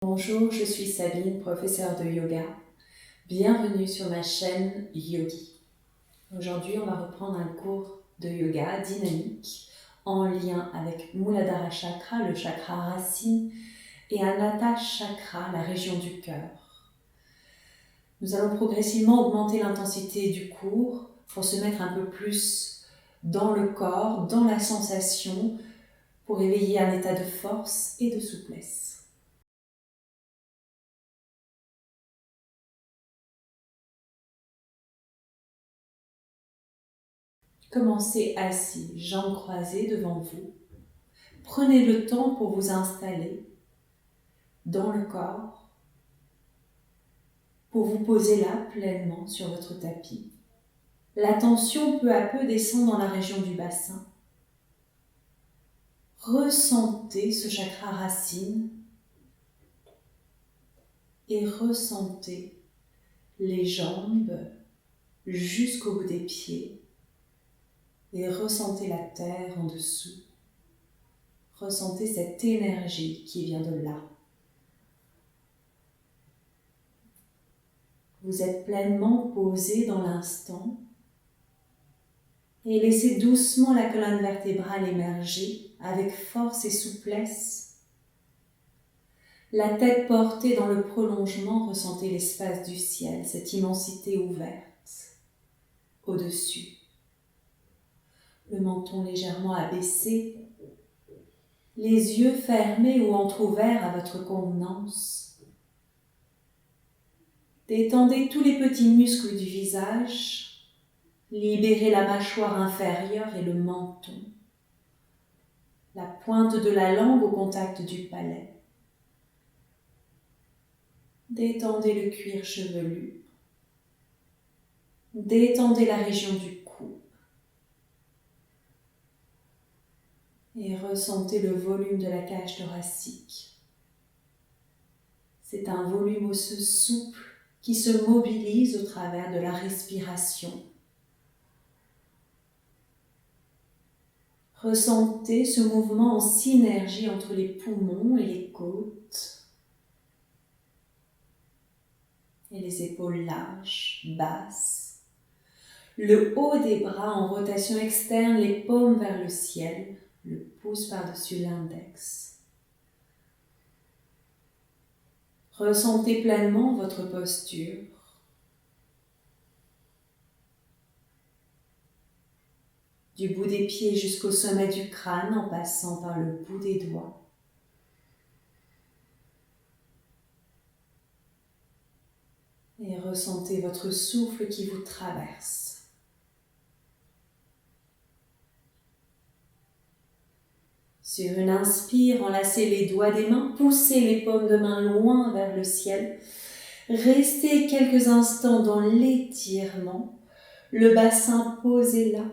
Bonjour, je suis Sabine, professeure de yoga. Bienvenue sur ma chaîne Yogi. Aujourd'hui, on va reprendre un cours de yoga dynamique en lien avec Muladhara Chakra, le chakra racine, et Anahata Chakra, la région du cœur. Nous allons progressivement augmenter l'intensité du cours pour se mettre un peu plus dans le corps, dans la sensation, pour éveiller un état de force et de souplesse. Commencez assis, jambes croisées devant vous. Prenez le temps pour vous installer dans le corps, pour vous poser là pleinement sur votre tapis. L'attention peu à peu descend dans la région du bassin. Ressentez ce chakra racine et ressentez les jambes jusqu'au bout des pieds et ressentez la terre en dessous. Ressentez cette énergie qui vient de là. Vous êtes pleinement posé dans l'instant et laissez doucement la colonne vertébrale émerger avec force et souplesse. La tête portée dans le prolongement, ressentez l'espace du ciel, cette immensité ouverte au-dessus. Le menton légèrement abaissé, les yeux fermés ou entr'ouverts à votre convenance. Détendez tous les petits muscles du visage. Libérez la mâchoire inférieure et le menton. La pointe de la langue au contact du palais. Détendez le cuir chevelu. Détendez la région du cou. Et ressentez le volume de la cage thoracique. C'est un volume osseux souple qui se mobilise au travers de la respiration. Ressentez ce mouvement en synergie entre les poumons et les côtes. Et les épaules larges, basses. Le haut des bras en rotation externe, les paumes vers le ciel, le pouce par-dessus l'index. Ressentez pleinement votre posture. Du bout des pieds jusqu'au sommet du crâne en passant par le bout des doigts. Et ressentez votre souffle qui vous traverse. Sur une inspire, enlacez les doigts des mains, poussez les paumes de main loin vers le ciel. Restez quelques instants dans l'étirement, le bassin posé là.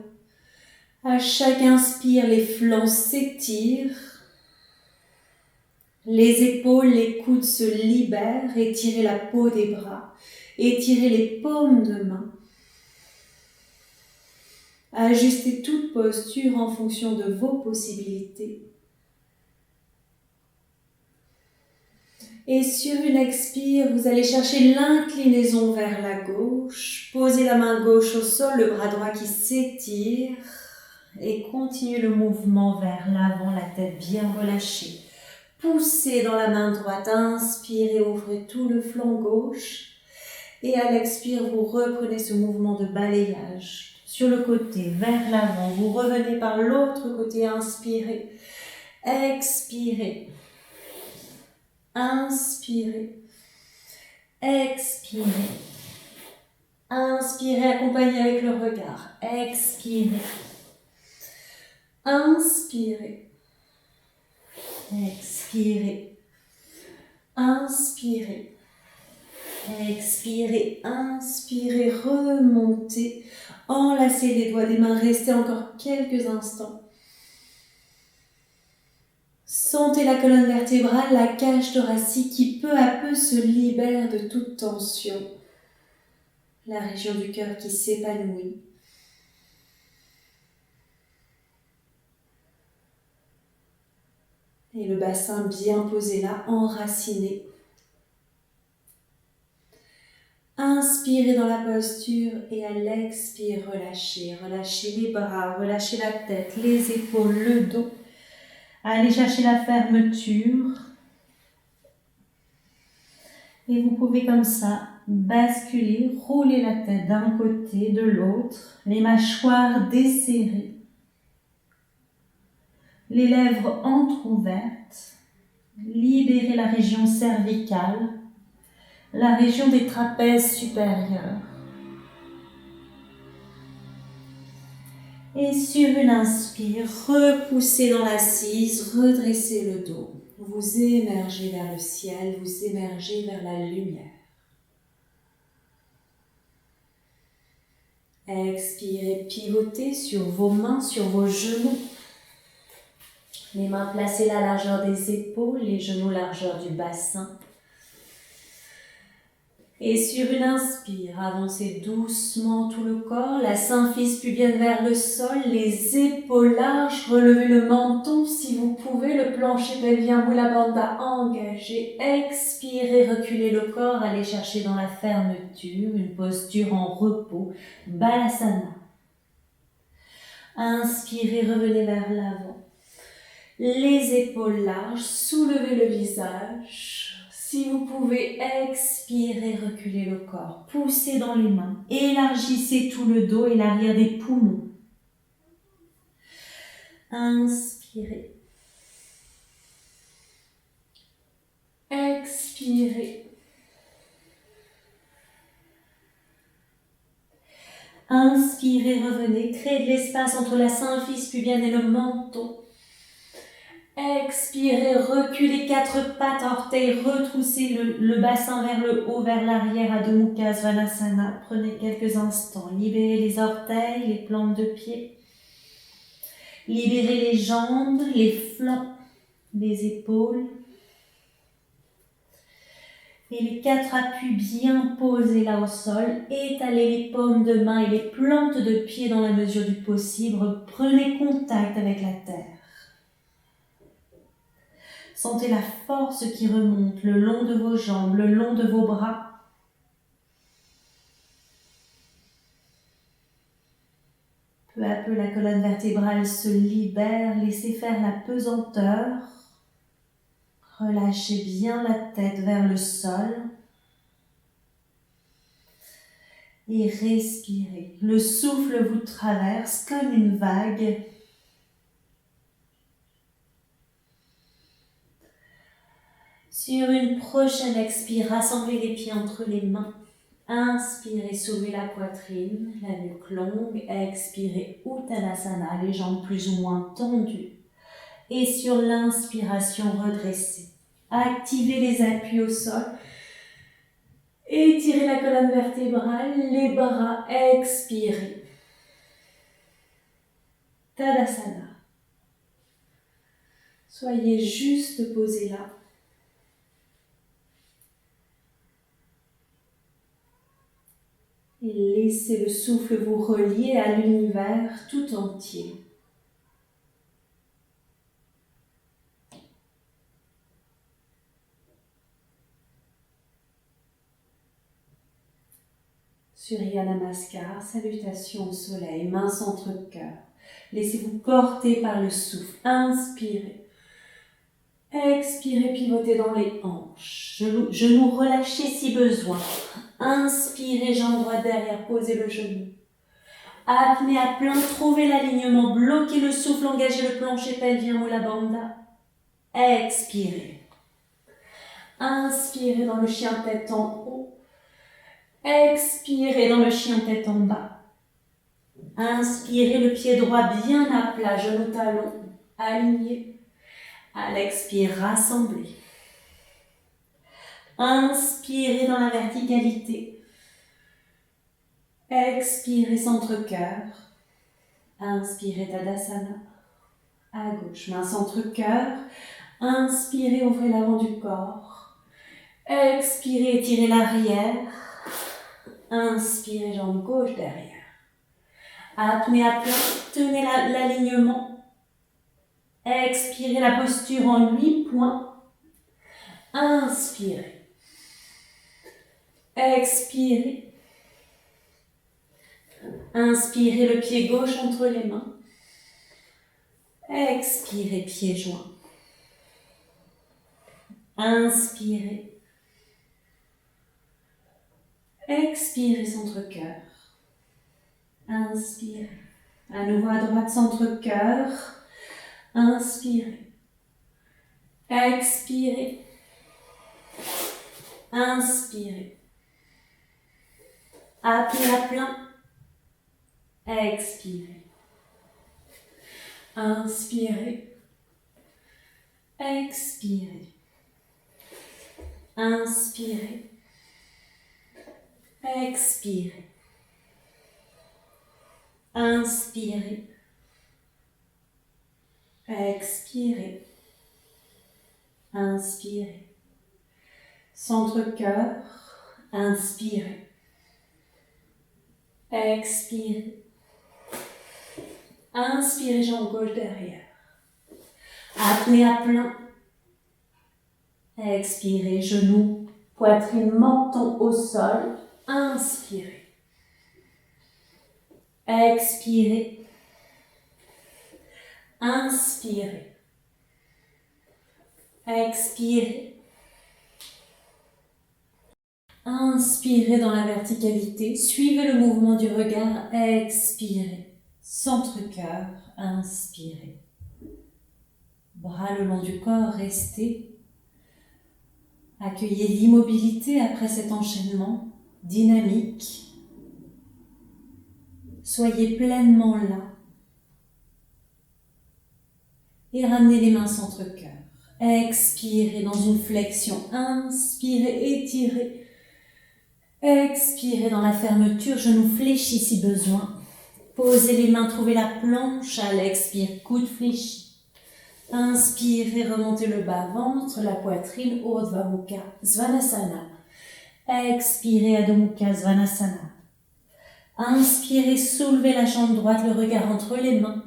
À chaque inspire, les flancs s'étirent, les épaules, les coudes se libèrent, étirez la peau des bras, étirez les paumes de main. Ajustez toute posture en fonction de vos possibilités. Et sur une expire, vous allez chercher l'inclinaison vers la gauche. Posez la main gauche au sol, le bras droit qui s'étire. Et continuez le mouvement vers l'avant, la tête bien relâchée. Poussez dans la main droite, inspirez, ouvrez tout le flanc gauche. Et à l'expire, vous reprenez ce mouvement de balayage. Sur le côté, vers l'avant, vous revenez par l'autre côté, inspirez, expirez. Inspirez, expirez, inspirez, accompagnez avec le regard, expirez, inspirez, expirez, inspirez, expirez, inspirez, remontez, enlacez les doigts des mains, restez encore quelques instants. Sentez la colonne vertébrale, la cage thoracique qui peu à peu se libère de toute tension. La région du cœur qui s'épanouit. Et le bassin bien posé là, enraciné Inspirez dans la posture et à l'expire, relâchez. Relâchez les bras, relâchez la tête, les épaules, le dos. Allez chercher la fermeture. Et vous pouvez comme ça basculer, rouler la tête d'un côté, de l'autre, les mâchoires desserrées, les lèvres entr'ouvertes, libérez la région cervicale, la région des trapèzes supérieurs. Et sur une inspire, repoussez dans l'assise, redressez le dos. Vous émergez vers le ciel, vous émergez vers la lumière. Expirez, pivotez sur vos mains, sur vos genoux. Les mains placées à la largeur des épaules, les genoux largeur du bassin. Et sur une inspire, avancez doucement tout le corps, la symphyse pubienne vers le sol, les épaules larges, relevez le menton si vous pouvez, le plancher pelvien, Mula Bandha engagé. Expirez, reculez le corps, allez chercher dans la fermeture, une posture en repos, Balasana. Inspirez, revenez vers l'avant. Les épaules larges, soulevez le visage. Si vous pouvez, expirez, reculez le corps. Poussez dans les mains. Élargissez tout le dos et l'arrière des poumons. Inspirez. Expirez. Inspirez, revenez. Créez de l'espace entre la symphyse pubienne et le menton. Expirez, reculez 4 pattes, orteils, retroussez le bassin vers le haut, vers l'arrière, Adho Mukha Svanasana. Prenez quelques instants, libérez les orteils, les plantes de pied. Libérez les jambes, les flancs, les épaules. Et les 4 appuis bien posés là au sol. Étalez les paumes de main et les plantes de pied dans la mesure du possible. Prenez contact avec la terre. Sentez la force qui remonte le long de vos jambes, le long de vos bras. Peu à peu, la colonne vertébrale se libère. Laissez faire la pesanteur. Relâchez bien la tête vers le sol. Et respirez. Le souffle vous traverse comme une vague. Sur une prochaine expire, rassemblez les pieds entre les mains. Inspirez, soulevez la poitrine, la nuque longue. Expirez, Uttanasana, les jambes plus ou moins tendues. Et sur l'inspiration, redressez. Activez les appuis au sol. Étirez la colonne vertébrale, les bras, expirez. Tadasana. Soyez juste posé là. Et laissez le souffle vous relier à l'univers tout entier. Surya Namaskar, salutation au soleil, main centre cœur. Laissez-vous porter par le souffle. Inspirez. Expirez, pivotez dans les hanches. Genoux relâchés si besoin. Inspirez, jambe droite derrière, posez le genou. Apnée à plein, trouvez l'alignement, bloquez le souffle, engagez le plancher pelvien, Mula Bandha. Expirez. Inspirez dans le chien tête en haut. Expirez dans le chien tête en bas. Inspirez le pied droit bien à plat, genou talon aligné. À l'expire, rassemblez. Inspirez dans la verticalité. Expirez centre-cœur. Inspirez Tadasana. À gauche, main centre-cœur. Inspirez, ouvrez l'avant du corps. Expirez, étirez l'arrière. Inspirez, jambe gauche derrière. Apnée à plat, tenez l'alignement. Expirez la posture en 8 points. Inspirez. Expirez. Inspirez le pied gauche entre les mains. Expirez, pieds joints. Inspirez. Expirez, centre-cœur. Inspirez. À nouveau à droite, centre-cœur. Inspirez. Expirez. Inspirez. Appelez à plein. Expirez. Inspirez. Expirez. Inspirez. Expirez. Inspirez. Expirez. Inspirez. Centre-cœur. Inspirez. Expirez. Inspirez, jambe gauche derrière. Appelez à plein. Expirez, genoux, poitrine, menton au sol. Inspirez. Expirez. Inspirez. Expirez. Inspirez dans la verticalité. Suivez le mouvement du regard. Expirez. Centre-cœur. Inspirez. Bras le long du corps. Restez. Accueillez l'immobilité après cet enchaînement dynamique. Soyez pleinement là. Et ramenez les mains centre-cœur. Expirez dans une flexion. Inspirez, étirez. Expirez dans la fermeture, genoux fléchis si besoin. Posez les mains, trouvez la planche à l'expire, coude fléchi. Inspirez, remontez le bas-ventre, la poitrine, Urdhva Mukha Svanasana. Expirez, Adho Mukha Svanasana. Inspirez, soulevez la jambe droite, le regard entre les mains.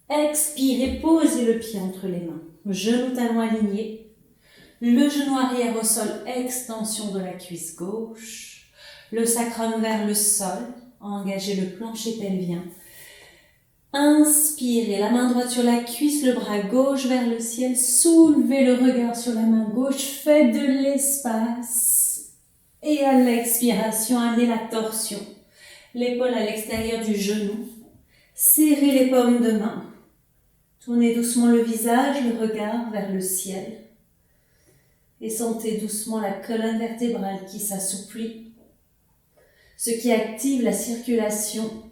Expirez, posez le pied entre les mains. Genou talon aligné. Le genou arrière au sol, extension de la cuisse gauche. Le sacrum vers le sol, engagez le plancher pelvien. Inspirez, la main droite sur la cuisse, le bras gauche vers le ciel. Soulevez le regard sur la main gauche, faites de l'espace. Et à l'expiration, amenez la torsion. L'épaule à l'extérieur du genou. Serrez les paumes de main. Tournez doucement le visage, le regard vers le ciel. Et sentez doucement la colonne vertébrale qui s'assouplit, ce qui active la circulation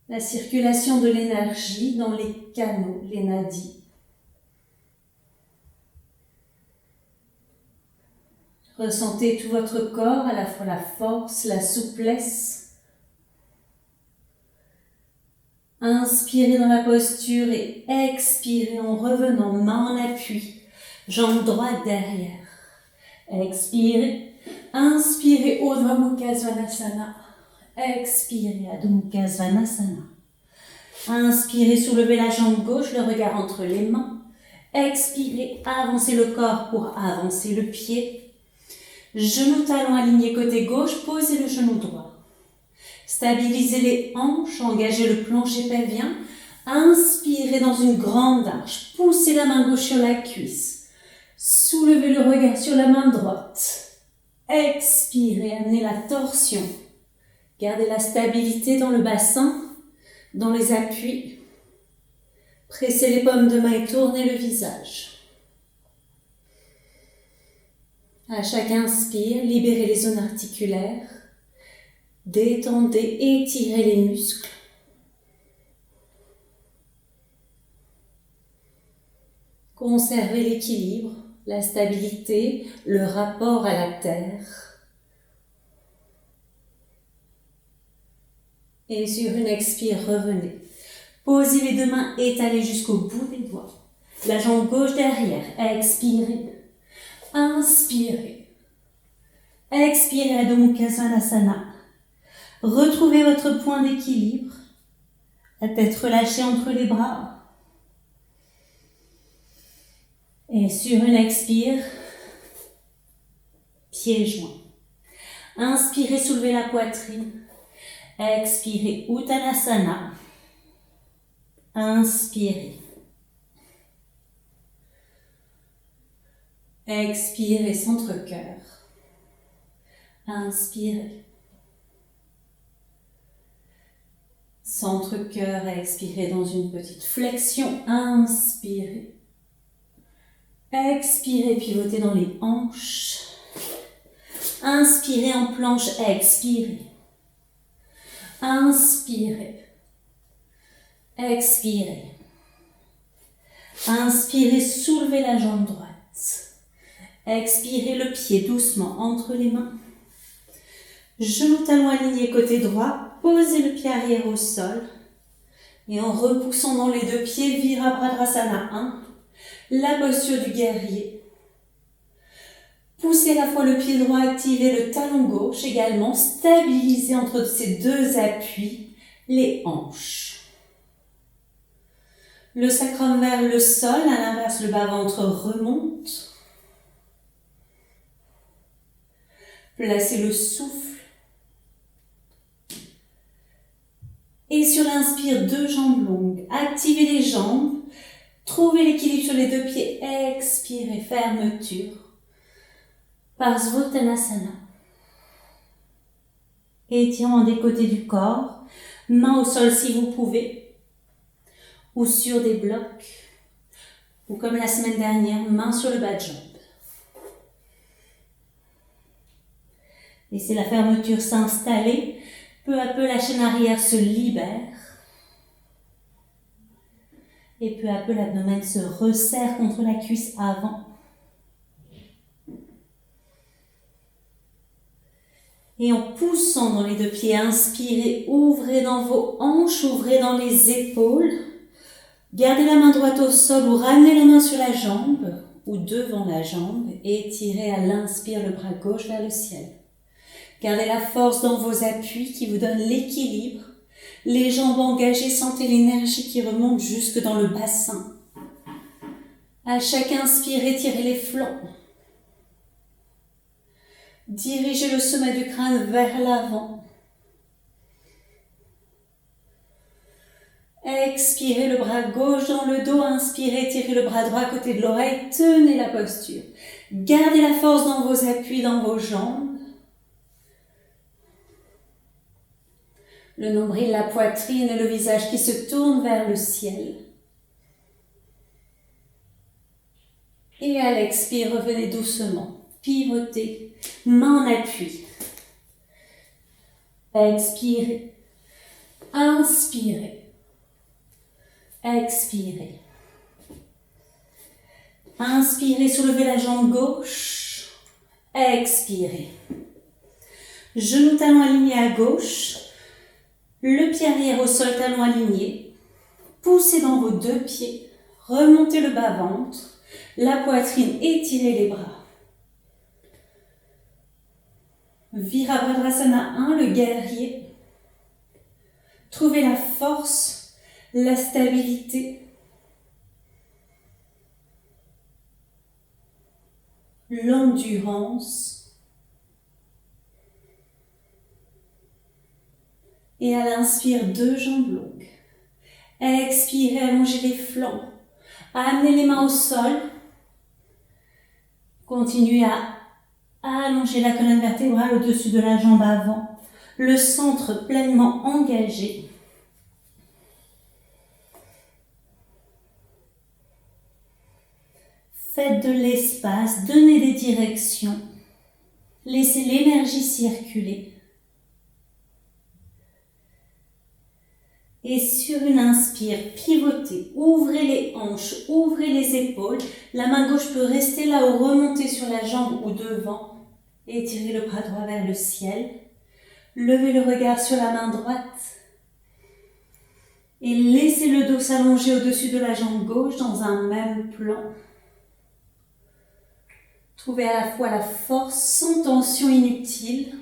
de l'énergie dans les canaux, les nadis. Ressentez tout votre corps, à la fois la force, la souplesse. Inspirez dans la posture et expirez en revenant main en appui. Jambe droite derrière. Expirez. Inspirez, Urdhva Mukha Svanasana. Expirez, Adho Mukha Svanasana. Inspirez, soulevez la jambe gauche, le regard entre les mains. Expirez, avancez le corps pour avancer le pied. Genou talon aligné côté gauche, posez le genou droit. Stabilisez les hanches, engagez le plancher pelvien. Inspirez dans une grande arche. Poussez la main gauche sur la cuisse. Soulevez le regard sur la main droite. Expirez, amenez la torsion. Gardez la stabilité dans le bassin, dans les appuis. Pressez les paumes de main et tournez le visage. À chaque inspire, libérez les zones articulaires. Détendez, étirez les muscles. Conservez l'équilibre, la stabilité, le rapport à la terre. Et sur une expire, revenez. Posez les deux mains étalées jusqu'au bout des doigts. La jambe gauche derrière. Expirez. Inspirez. Expirez, Adho Mukha Svanasana. Retrouvez votre point d'équilibre. La tête relâchée entre les bras. Et sur une expire, pieds joints. Inspirez, soulevez la poitrine. Expirez, Uttanasana. Inspirez. Expirez, centre-cœur. Inspirez. Centre-cœur, expirez dans une petite flexion. Inspirez. Expirez, pivotez dans les hanches. Inspirez en planche, expirez. Inspirez. Expirez. Inspirez, soulevez la jambe droite. Expirez le pied doucement entre les mains. Genou talon aligné côté droit. Posez le pied arrière au sol. Et en repoussant dans les deux pieds, Virabhadrasana 1. La posture du guerrier. Poussez à la fois le pied droit, activez le talon gauche également. Stabilisez entre ces deux appuis les hanches. Le sacrum vers le sol, à l'inverse le bas-ventre remonte. Placez le souffle. Et sur l'inspire, deux jambes longues. Activez les jambes. Trouvez l'équilibre sur les deux pieds. Expirez, fermeture. Parsvottanasana. Étirement des côtés du corps. Main au sol si vous pouvez. Ou sur des blocs. Ou comme la semaine dernière, main sur le bas de jambe. Laissez la fermeture s'installer. Peu à peu, la chaîne arrière se libère. Et peu à peu, l'abdomen se resserre contre la cuisse avant. Et en poussant dans les deux pieds, inspirez, ouvrez dans vos hanches, ouvrez dans les épaules. Gardez la main droite au sol ou ramenez la main sur la jambe ou devant la jambe et étirez à l'inspire le bras gauche vers le ciel. Gardez la force dans vos appuis qui vous donnent l'équilibre. Les jambes engagées, sentez l'énergie qui remonte jusque dans le bassin. À chaque inspire, étirez les flancs. Dirigez le sommet du crâne vers l'avant. Expirez le bras gauche dans le dos. Inspirez, tirez le bras droit à côté de l'oreille. Tenez la posture. Gardez la force dans vos appuis, dans vos jambes. Le nombril, la poitrine et le visage qui se tournent vers le ciel. Et à l'expire, revenez doucement. Pivotez, main en appui. Expirez. Inspirez. Expirez. Inspirez, soulevez la jambe gauche. Expirez. Genou talon aligné à gauche. Le pied arrière au sol, talon aligné. Poussez dans vos deux pieds. Remontez le bas-ventre. La poitrine, étirez les bras. Virabhadrasana 1, le guerrier. Trouvez la force, la stabilité. L'endurance. Et à l'inspire, deux jambes longues. Expirez, allongez les flancs. Amenez les mains au sol. Continuez à allonger la colonne vertébrale au-dessus de la jambe avant. Le centre pleinement engagé. Faites de l'espace, donnez des directions. Laissez l'énergie circuler. Et sur une inspire, pivotez, ouvrez les hanches, ouvrez les épaules. La main gauche peut rester là ou remonter sur la jambe ou devant. Étirez le bras droit vers le ciel. Levez le regard sur la main droite. Et laissez le dos s'allonger au-dessus de la jambe gauche dans un même plan. Trouvez à la fois la force sans tension inutile.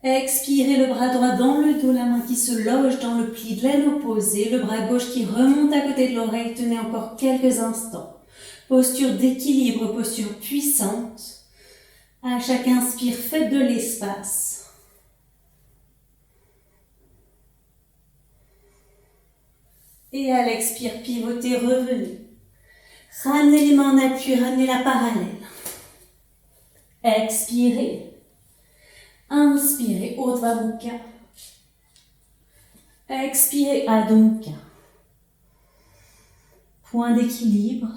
Expirez le bras droit dans le dos, la main qui se loge dans le pli de l'aile opposée, le bras gauche qui remonte à côté de l'oreille. Tenez encore quelques instants. Posture d'équilibre, posture puissante. À chaque inspire, faites de l'espace. Et à l'expire, pivotez, revenez. Ramenez les mains en appui, ramenez la parallèle. Expirez. Inspirez, Urdhva Mukha. Expirez, Adho Mukha. Point d'équilibre.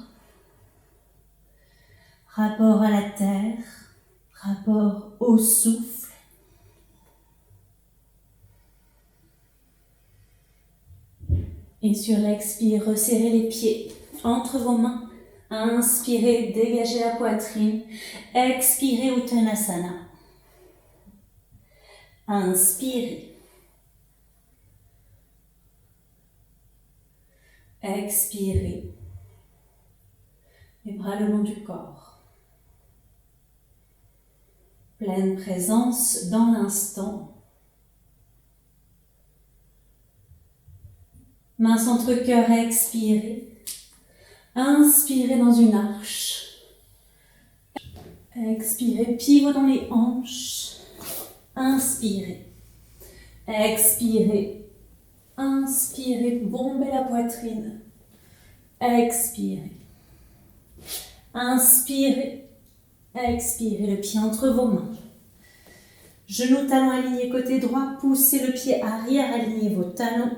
Rapport à la terre. Rapport au souffle. Et sur l'expire, resserrez les pieds entre vos mains. Inspirez, dégagez la poitrine. Expirez, Uttanasana. Inspirez. Expirez. Les bras le long du corps. Pleine présence dans l'instant. Main centre cœur, expirez. Inspirez dans une arche. Expirez, pivot dans les hanches. Inspirez. Expirez. Inspirez, bombez la poitrine. Expirez. Inspirez. Expirez, le pied entre vos mains. Genoux, talons alignés côté droit. Poussez le pied arrière, alignez vos talons.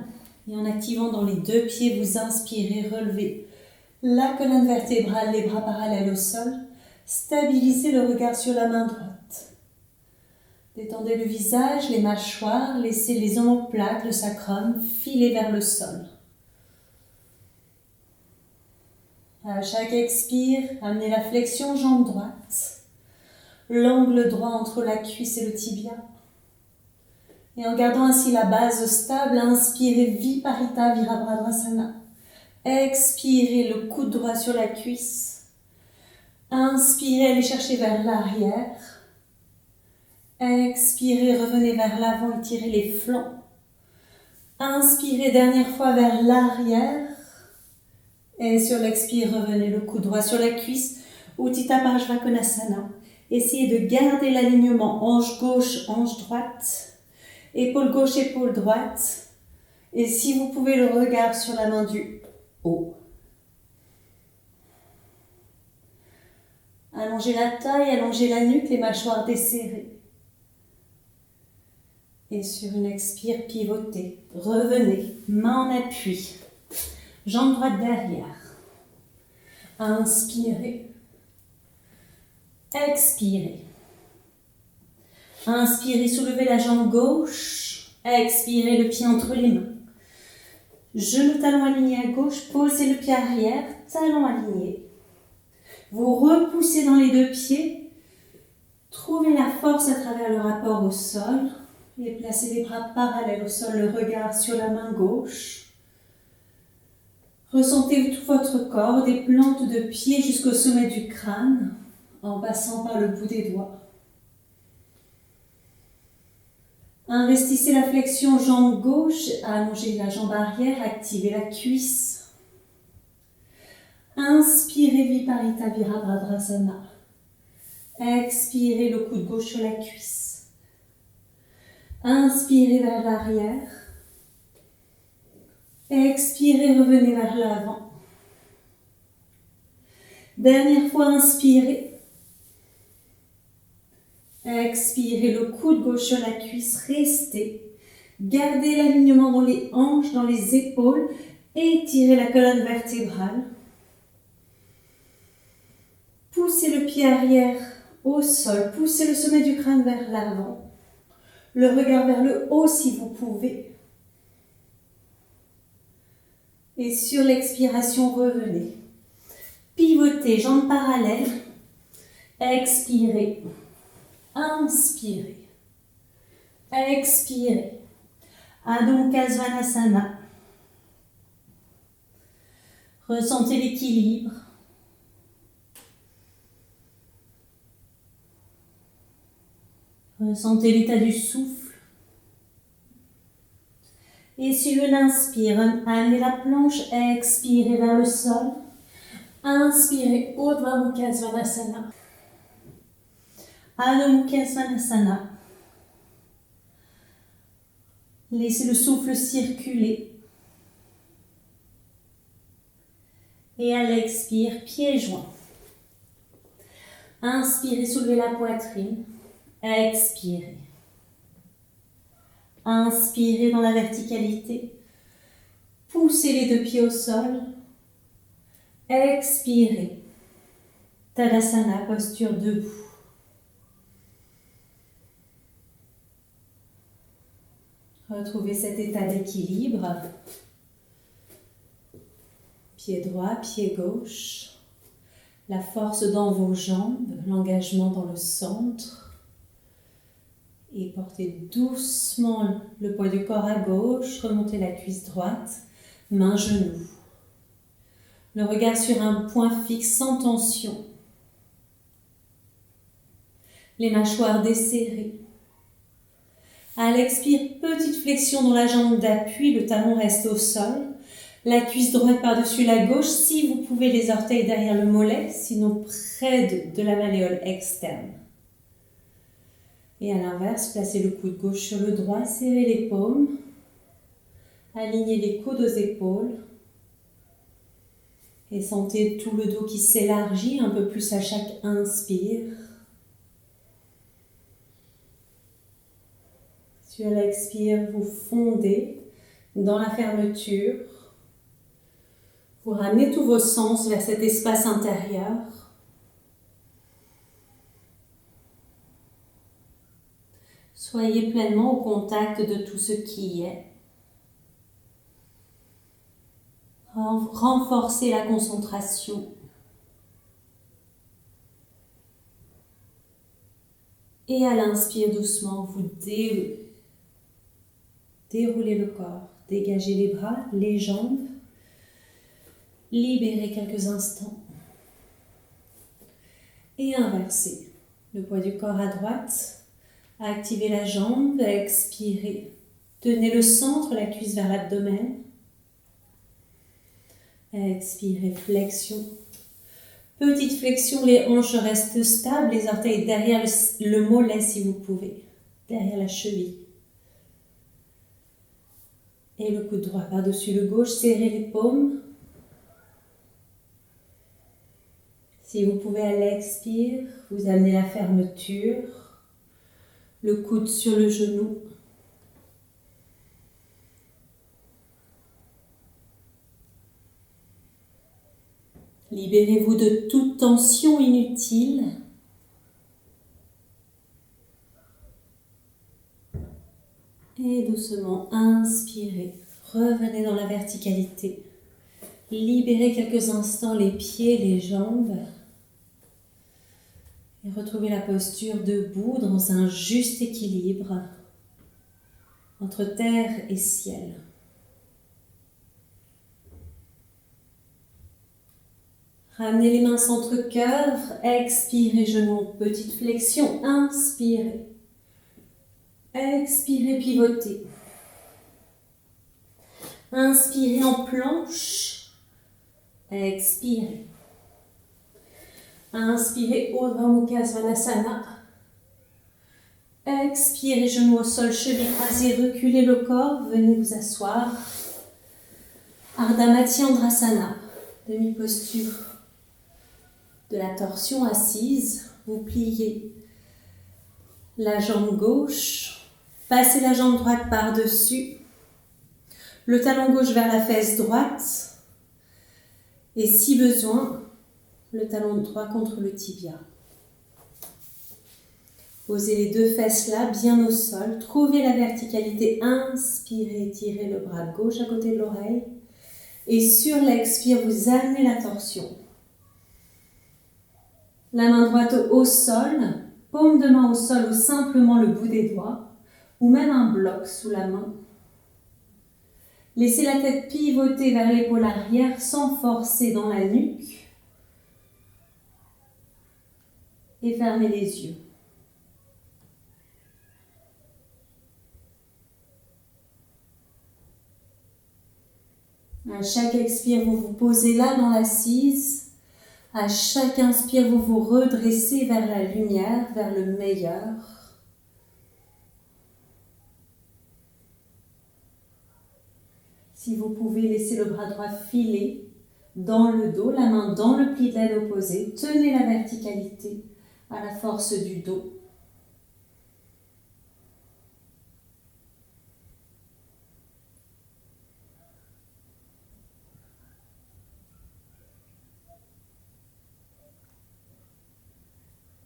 Et en activant dans les deux pieds, vous inspirez, relevez la colonne vertébrale, les bras parallèles au sol. Stabilisez le regard sur la main droite. Détendez le visage, les mâchoires, laissez les omoplates, le sacrum filer vers le sol. À chaque expire, amenez la flexion jambe droite, l'angle droit entre la cuisse et le tibia. Et en gardant ainsi la base stable, inspirez Viparita Virabhadrasana. Expirez le coude droit sur la cuisse. Inspirez, allez chercher vers l'arrière. Expirez, revenez vers l'avant, étirez les flancs. Inspirez, dernière fois vers l'arrière. Et sur l'expire, revenez le coude droit sur la cuisse. Utthita Parshvakonasana. Essayez de garder l'alignement hanche gauche, hanche droite. Épaule gauche, épaule droite. Et si vous pouvez, le regard sur la main du haut. Allongez la taille, allongez la nuque, les mâchoires desserrées. Et sur une expire, pivotez. Revenez, main en appui. Jambe droite derrière. Inspirez. Expirez. Inspirez, soulevez la jambe gauche. Expirez, le pied entre les mains. Genou, talon aligné à gauche. Posez le pied arrière, talon aligné. Vous repoussez dans les deux pieds. Trouvez la force à travers le rapport au sol. Et placez les bras parallèles au sol, le regard sur la main gauche. Ressentez tout votre corps, des plantes de pied jusqu'au sommet du crâne, en passant par le bout des doigts. Investissez la flexion jambe gauche, allongez la jambe arrière, activez la cuisse. Inspirez Viparita Virabhadrasana. Expirez le coude gauche sur la cuisse. Inspirez vers l'arrière. Expirez, revenez vers l'avant. Dernière fois, inspirez. Expirez le coude gauche sur la cuisse, restez. Gardez l'alignement dans les hanches, dans les épaules. Étirez la colonne vertébrale. Poussez le pied arrière au sol. Poussez le sommet du crâne vers l'avant. Le regard vers le haut si vous pouvez. Et sur l'expiration, revenez. Pivotez, jambes parallèles. Expirez. Inspirez. Expirez. Adho Mukha Svanasana. Ressentez l'équilibre. Ressentez l'état du souffle. Et sur une inspire, amenez la planche, expirez vers le sol. Inspirez, Urdhva Mukha Svanasana. Adho Mukha Svanasana. Laissez le souffle circuler. Et à l'expire, pieds joints. Inspirez, soulevez la poitrine. Expirez. Inspirez dans la verticalité. Poussez les deux pieds au sol. Expirez. Tadasana, posture debout. Retrouvez cet état d'équilibre. Pied droit, pied gauche. La force dans vos jambes, l'engagement dans le centre. Et portez doucement le poids du corps à gauche. Remontez la cuisse droite, main, genou. Le regard sur un point fixe sans tension. Les mâchoires desserrées. À l'expire, petite flexion dans la jambe d'appui, le talon reste au sol. La cuisse droite par-dessus la gauche, si vous pouvez les orteils derrière le mollet, sinon près de la malléole externe. Et à l'inverse, placez le coude gauche sur le droit, serrez les paumes, alignez les coudes aux épaules et sentez tout le dos qui s'élargit un peu plus à chaque inspire. Sur l'expire, vous fondez dans la fermeture. Vous ramenez tous vos sens vers cet espace intérieur. Soyez pleinement au contact de tout ce qui est. Renforcez la concentration. Et à l'inspire doucement, vous déroulez le corps. Dégagez les bras, les jambes. Libérez quelques instants. Et inversez. Le poids du corps à droite. Activez la jambe, expirez. Tenez le centre, la cuisse vers l'abdomen. Expirez, flexion. Petite flexion, les hanches restent stables, les orteils derrière le mollet si vous pouvez, derrière la cheville. Et le coude droit par-dessus le gauche, serrez les paumes. Si vous pouvez à l'expire, vous amenez la fermeture, le coude sur le genou. Libérez-vous de toute tension inutile. Et doucement, inspirez. Revenez dans la verticalité. Libérez quelques instants les pieds, les jambes. Et retrouvez la posture debout dans un juste équilibre entre terre et ciel. Ramenez les mains centre-cœur, expirez, genoux, petite flexion, inspirez. Expirez, pivotez. Inspirez en planche, expirez. Inspirez, Urdhva Mukha Svanasana. Expirez, genoux au sol, cheville croisée, reculez le corps, venez vous asseoir. Ardha Matsyendrasana, demi-posture de la torsion assise. Vous pliez la jambe gauche, passez la jambe droite par-dessus, le talon gauche vers la fesse droite et si besoin, le talon droit contre le tibia. Posez les deux fesses là, bien au sol. Trouvez la verticalité. Inspirez, tirez le bras gauche à côté de l'oreille. Et sur l'expire, vous amenez la torsion. La main droite au sol, paume de main au sol ou simplement le bout des doigts, ou même un bloc sous la main. Laissez la tête pivoter vers l'épaule arrière sans forcer dans la nuque. Et fermez les yeux. À chaque expire, vous vous posez là dans l'assise À chaque inspire, vous vous redressez vers la lumière, vers le meilleur. Si vous pouvez, laisser le bras droit filer dans le dos, la main dans le pli de l'aile opposée. Tenez la verticalité à la force du dos.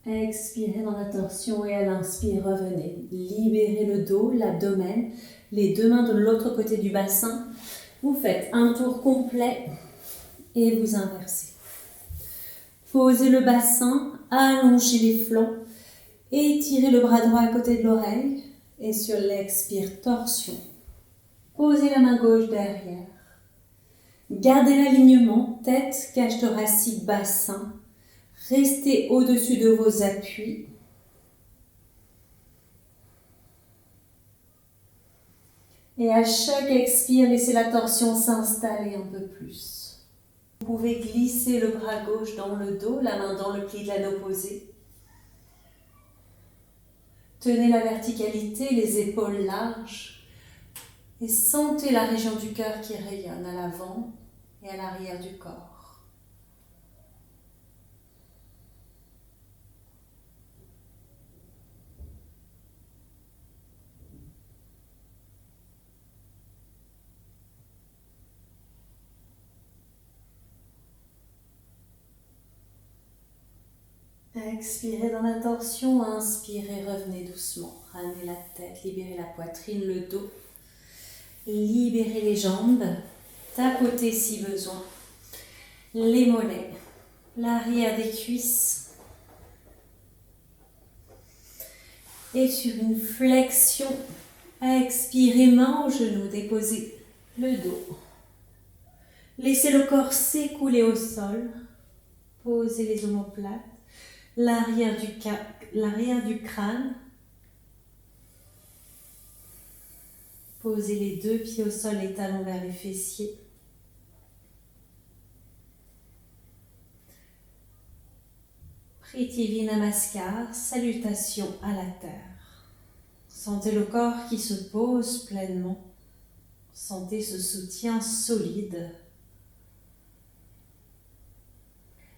Expirez dans la torsion et à l'inspire, revenez. Libérez le dos, l'abdomen, les deux mains de l'autre côté du bassin. Vous faites un tour complet et vous inversez. Posez le bassin, allongez les flancs, étirez le bras droit à côté de l'oreille et sur l'expire, torsion. Posez la main gauche derrière. Gardez l'alignement, tête, cage thoracique, bassin. Restez au-dessus de vos appuis. Et à chaque expire, laissez la torsion s'installer un peu plus. Vous pouvez glisser le bras gauche dans le dos, la main dans le pli de l'aine opposée. Tenez la verticalité, les épaules larges. Et sentez la région du cœur qui rayonne à l'avant et à l'arrière du corps. Expirez dans la torsion, inspirez, revenez doucement. Ramenez la tête, libérez la poitrine, le dos. Libérez les jambes, tapotez si besoin. Les mollets, l'arrière des cuisses. Et sur une flexion, expirez, main au genou, déposez le dos. Laissez le corps s'écouler au sol. Posez les omoplates. L'arrière du crâne. Posez les deux pieds au sol, les talons vers les fessiers. Prithvi Namaskar, salutation à la terre. Sentez le corps qui se pose pleinement. Sentez ce soutien solide.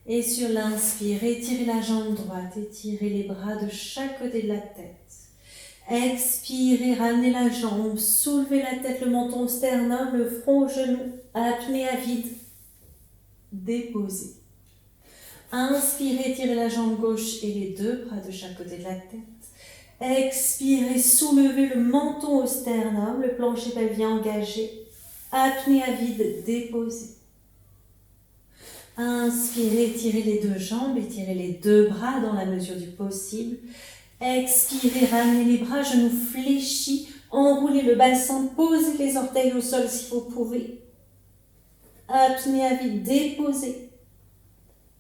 Et sur l'inspire, étirez la jambe droite, étirez les bras de chaque côté de la tête. Expirez, ramenez la jambe, soulevez la tête, le menton au sternum, le front au genou, apnée à vide, déposez. Inspirez, étirez la jambe gauche et les deux bras de chaque côté de la tête. Expirez, soulevez le menton au sternum, le plancher pelvien engagé, apnée à vide, déposez. Inspirez, étirez les deux jambes, étirez les deux bras dans la mesure du possible. Expirez, ramenez les bras, genoux fléchis, enroulez le bassin, posez les orteils au sol si vous pouvez. Apnée à vide, déposez.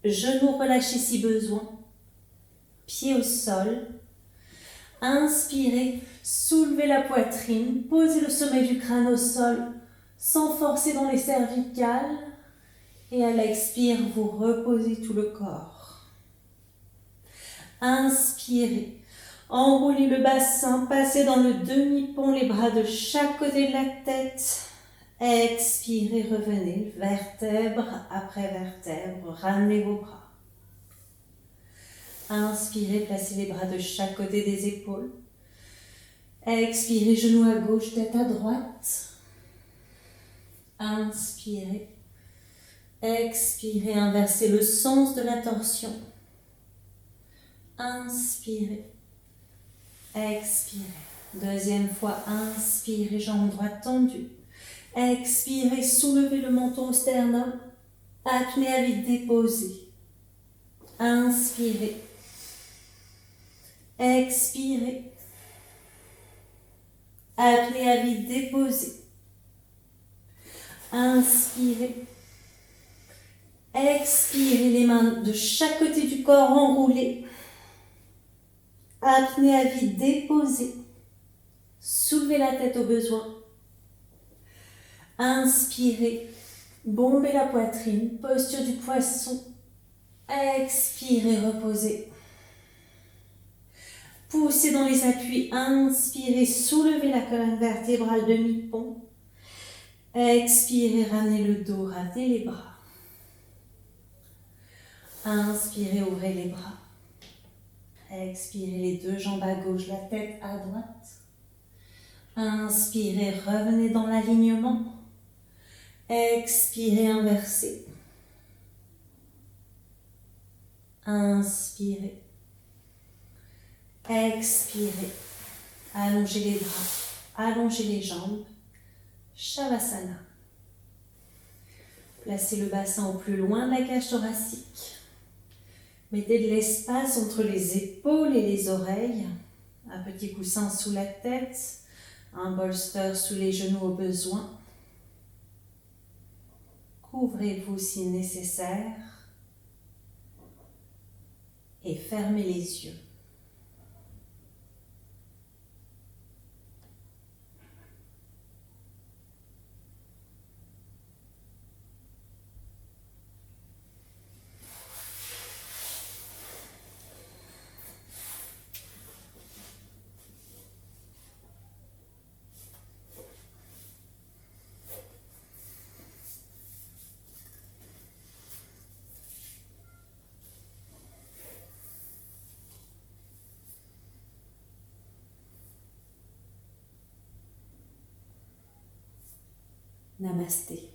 Genoux relâchés si besoin. Pieds au sol. Inspirez, soulevez la poitrine, posez le sommet du crâne au sol sans forcer dans les cervicales. Et à l'expire, vous reposez tout le corps. Inspirez. Enroulez le bassin, passez dans le demi-pont, les bras de chaque côté de la tête. Expirez, revenez, vertèbre après vertèbre, ramenez vos bras. Inspirez, placez les bras de chaque côté des épaules. Expirez, genoux à gauche, tête à droite. Inspirez. Expirez, inversez le sens de la torsion. Inspirez. Expirez. Deuxième fois, inspirez, jambe droite tendue. Expirez, soulevez le menton au sternum. Apnée à vide, déposez. Inspirez. Expirez. Apnée à vide, déposez. Inspirez. Expirez, les mains de chaque côté du corps enroulées. Apnée à vide, déposez. Soulevez la tête au besoin. Inspirez. Bombez la poitrine. Posture du poisson. Expirez, reposez. Poussez dans les appuis. Inspirez, soulevez la colonne vertébrale demi-pont. Expirez, ramenez le dos, ramenez les bras. Inspirez, ouvrez les bras. Expirez les deux jambes à gauche, la tête à droite. Inspirez, revenez dans l'alignement. Expirez, inversez. Inspirez. Expirez. Allongez les bras, allongez les jambes. Shavasana. Placez le bassin au plus loin de la cage thoracique. Mettez de l'espace entre les épaules et les oreilles. Un petit coussin sous la tête. Un bolster sous les genoux au besoin. Couvrez-vous si nécessaire. Et fermez les yeux. Namasté.